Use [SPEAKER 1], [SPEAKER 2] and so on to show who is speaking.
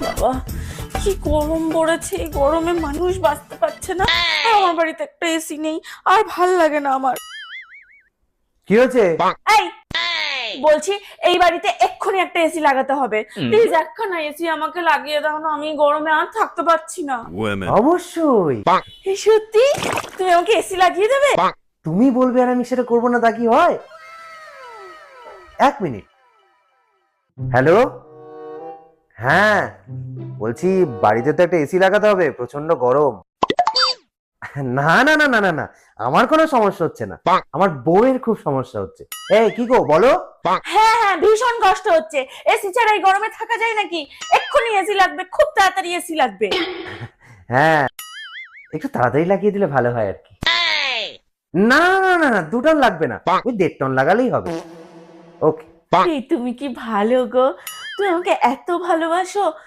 [SPEAKER 1] বাবা, কি গরম পড়েছে! এই গরমে মানুষ বাঁচতে পারছে না। আর আমার বাড়িতে একটা এসি নেই, আর ভাল লাগে না আমার।
[SPEAKER 2] কি হয়েছে?
[SPEAKER 1] এই বলছি, এই বাড়িতে এক্ষুনি একটা এসি লাগাতে হবে। প্লিজ একখানা এসি আমাকে লাগিয়ে দাও না, আমি গরমে আর থাকতে পারছি না।
[SPEAKER 2] অবশ্যই।
[SPEAKER 1] এই সত্যি? তুমি আমাকে এসি লাগিয়ে দেবে?
[SPEAKER 2] তুমি বলবে আর আমি সেটা করবো না, তা কি হয়? 1 মিনিট। হ্যালো, হ্যাঁ বলছি বাড়িতে তো একটা এসি লাগাতে হবে, প্রচন্ড গরম। না না না না না না, আমার কোনো সমস্যা হচ্ছে না, আমার বউয়ের খুব সমস্যা হচ্ছে। এই কি গো বলো।
[SPEAKER 1] হ্যাঁ হ্যাঁ, ভীষণ কষ্ট হচ্ছে। এসি ছাড়া এই গরমে থাকা যায় নাকি? এক্ষুনি এসি লাগবে, খুব তাড়াতাড়ি এসি লাগবে।
[SPEAKER 2] হ্যাঁ, একটু তাড়াতাড়ি লাগিয়ে দিলে ভালো হয় আর কি। না না না না, 2 টন লাগবে না, ওই 1.5 টন লাগালেই হবে। ওকে।
[SPEAKER 1] এই তুমি কি ভালো গো! তুমি আমাকে এত ভালোবাসো,